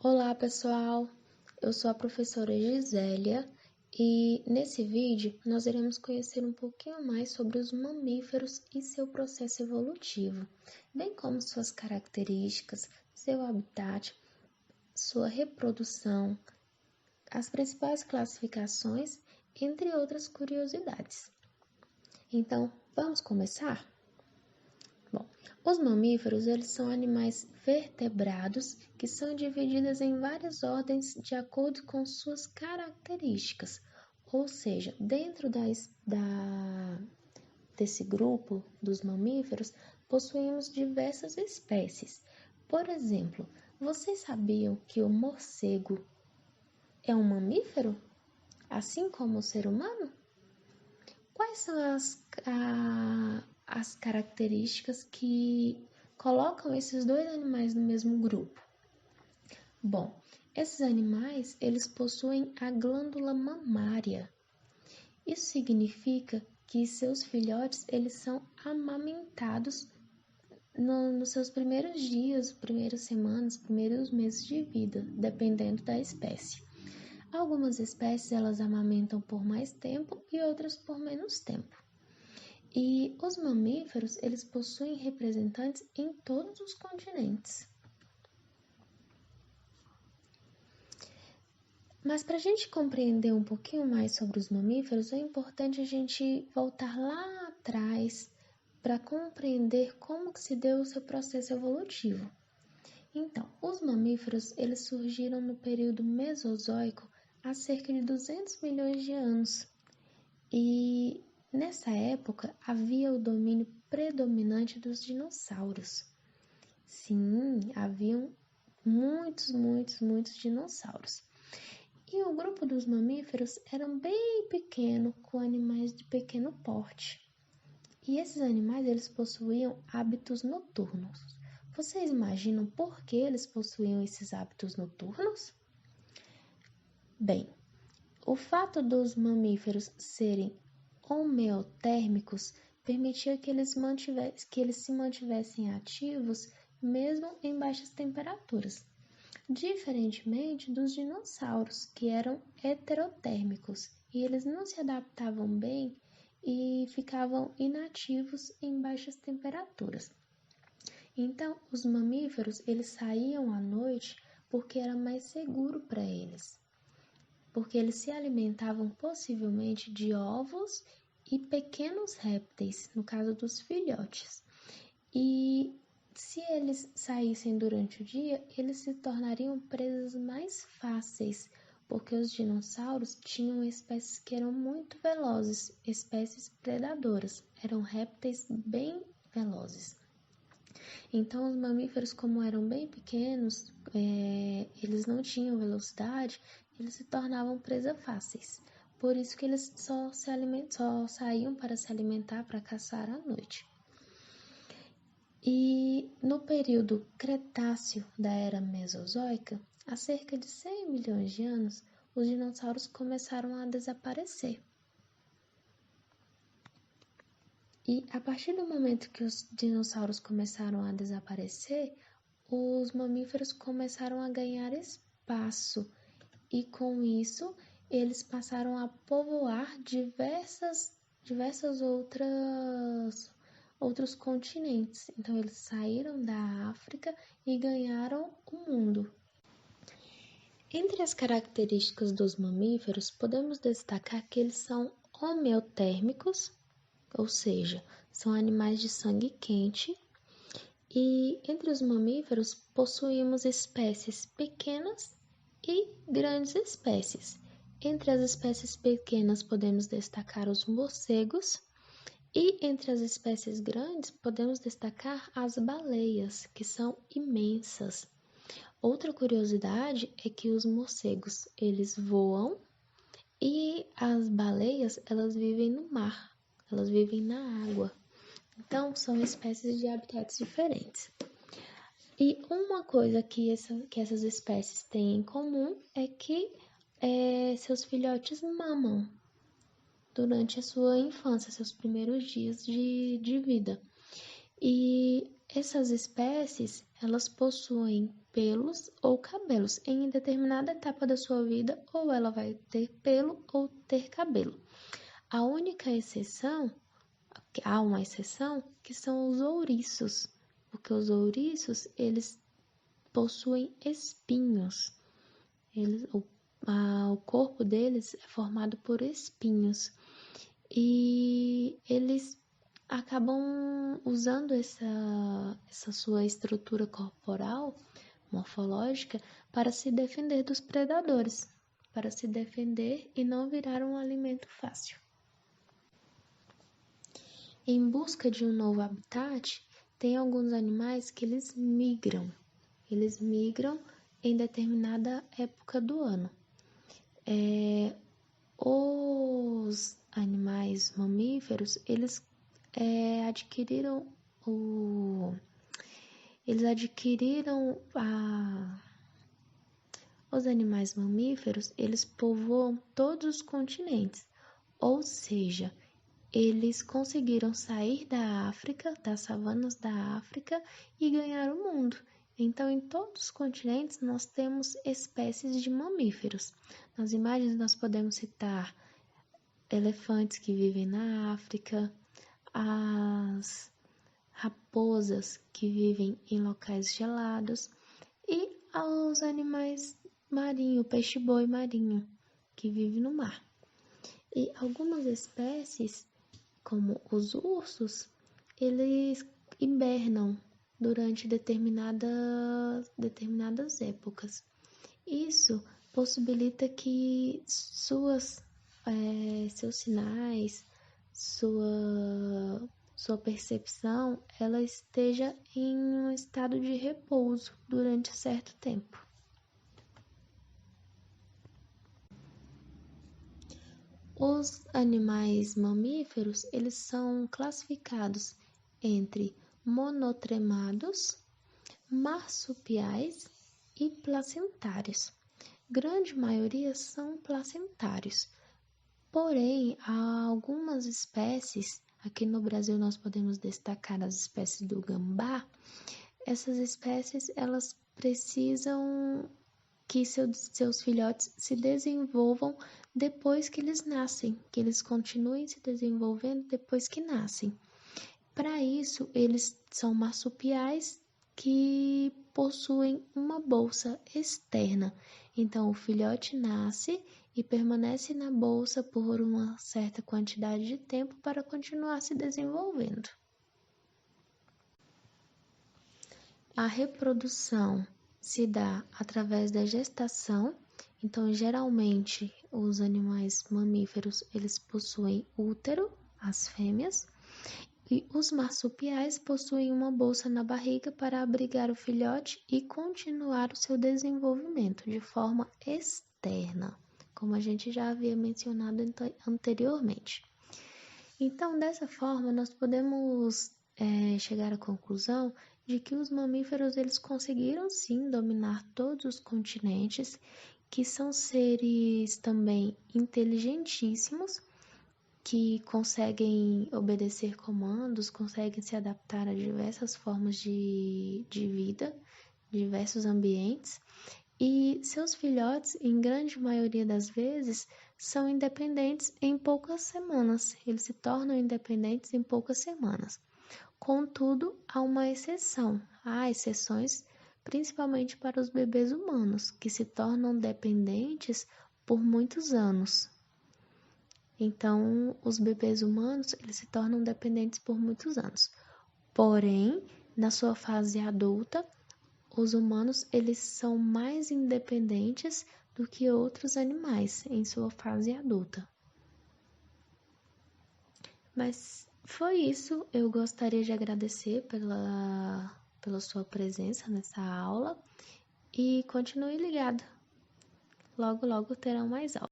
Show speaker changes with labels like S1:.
S1: Olá pessoal, eu sou a professora Gisélia e nesse vídeo nós iremos conhecer um pouquinho mais sobre os mamíferos e seu processo evolutivo, bem como suas características, seu habitat, sua reprodução, as principais classificações, entre outras curiosidades. Então, vamos começar? Bom, os mamíferos, eles são animais vertebrados que são divididos em várias ordens de acordo com suas características. Ou seja, dentro desse grupo dos mamíferos, possuímos diversas espécies. Por exemplo, vocês sabiam que o morcego é um mamífero, assim como o ser humano? Quais são as características que colocam esses dois animais no mesmo grupo? Bom, esses animais, eles possuem a glândula mamária. Isso significa que seus filhotes, eles são amamentados nos seus primeiros dias, primeiras semanas, primeiros meses de vida, dependendo da espécie. Algumas espécies, elas amamentam por mais tempo e outras por menos tempo. E os mamíferos, eles possuem representantes em todos os continentes. Mas para a gente compreender um pouquinho mais sobre os mamíferos, é importante a gente voltar lá atrás para compreender como que se deu o seu processo evolutivo. Então, os mamíferos, eles surgiram no período Mesozoico há cerca de 200 milhões de anos. E nessa época havia o domínio predominante dos dinossauros. Sim, haviam muitos dinossauros. E o grupo dos mamíferos era bem pequeno, com animais de pequeno porte. E esses animais, eles possuíam hábitos noturnos. Vocês imaginam por que eles possuíam esses hábitos noturnos? Bem, o fato dos mamíferos serem homeotérmicos permitia que eles se mantivessem ativos mesmo em baixas temperaturas, diferentemente dos dinossauros, que eram heterotérmicos, e eles não se adaptavam bem e ficavam inativos em baixas temperaturas. Então, os mamíferos, eles saíam à noite porque era mais seguro para eles, porque eles se alimentavam possivelmente de ovos e pequenos répteis, no caso dos filhotes. E se eles saíssem durante o dia, eles se tornariam presas mais fáceis, porque os dinossauros tinham espécies que eram muito velozes, espécies predadoras, eram répteis bem velozes. Então, os mamíferos, como eram bem pequenos, eles não tinham velocidade, eles se tornavam presas fáceis. Por isso que eles só saíam para se alimentar, para caçar à noite. E no período Cretáceo da Era Mesozoica, há cerca de 100 milhões de anos, os dinossauros começaram a desaparecer. E a partir do momento que os dinossauros começaram a desaparecer, os mamíferos começaram a ganhar espaço e com isso eles passaram a povoar diversos outros continentes. Então eles saíram da África e ganharam o mundo. Entre as características dos mamíferos, podemos destacar que eles são homeotérmicos, ou seja, são animais de sangue quente, e entre os mamíferos possuímos espécies pequenas e grandes espécies. Entre as espécies pequenas podemos destacar os morcegos e entre as espécies grandes podemos destacar as baleias, que são imensas. Outra curiosidade é que os morcegos, eles voam e as baleias, elas vivem no mar. Elas vivem na água. Então, são espécies de habitats diferentes. E uma coisa que essas espécies têm em comum é que seus filhotes mamam durante a sua infância, seus primeiros dias de vida. E essas espécies, elas possuem pelos ou cabelos. Em determinada etapa da sua vida, ou ela vai ter pelo ou ter cabelo. A única exceção, há uma exceção, que são os ouriços, porque os ouriços, eles possuem espinhos. O corpo deles é formado por espinhos e eles acabam usando essa sua estrutura corporal, morfológica, para se defender dos predadores, para se defender e não virar um alimento fácil. Em busca de um novo habitat, tem alguns animais que eles migram. Eles migram em determinada época do ano. Os animais mamíferos, eles adquiriram os animais mamíferos, eles povoam todos os continentes, ou seja, eles conseguiram sair da África, das savanas da África e ganhar o mundo. Então, em todos os continentes, nós temos espécies de mamíferos. Nas imagens, nós podemos citar elefantes que vivem na África, as raposas que vivem em locais gelados e os animais marinhos, o peixe-boi marinho, que vive no mar. E algumas espécies, como os ursos, eles hibernam durante determinadas épocas. Isso possibilita que seus sinais, sua percepção, ela esteja em um estado de repouso durante certo tempo. Os animais mamíferos, eles são classificados entre monotremados, marsupiais e placentários. Grande maioria são placentários. Porém, há algumas espécies, aqui no Brasil nós podemos destacar as espécies do gambá. Essas espécies, elas precisam que seus filhotes se desenvolvam depois que eles nascem, que eles continuem se desenvolvendo depois que nascem. Para isso, eles são marsupiais que possuem uma bolsa externa. Então, o filhote nasce e permanece na bolsa por uma certa quantidade de tempo para continuar se desenvolvendo. A reprodução se dá através da gestação. Então, geralmente, os animais mamíferos, eles possuem útero, as fêmeas, e os marsupiais possuem uma bolsa na barriga para abrigar o filhote e continuar o seu desenvolvimento de forma externa, como a gente já havia mencionado anteriormente. Então, dessa forma, nós podemos chegar à conclusão de que os mamíferos, eles conseguiram sim dominar todos os continentes, que são seres também inteligentíssimos, que conseguem obedecer comandos, conseguem se adaptar a diversas formas de vida, diversos ambientes, e seus filhotes, em grande maioria das vezes, são independentes em poucas semanas. Eles se tornam independentes em poucas semanas. Contudo, há uma exceção. Há exceções, principalmente para os bebês humanos, que se tornam dependentes por muitos anos. Então, os bebês humanos, eles se tornam dependentes por muitos anos. Porém, na sua fase adulta, os humanos, eles são mais independentes do que outros animais em sua fase adulta. Mas foi isso. Eu gostaria de agradecer pela sua presença nessa aula e continue ligado. Logo, logo terão mais aulas.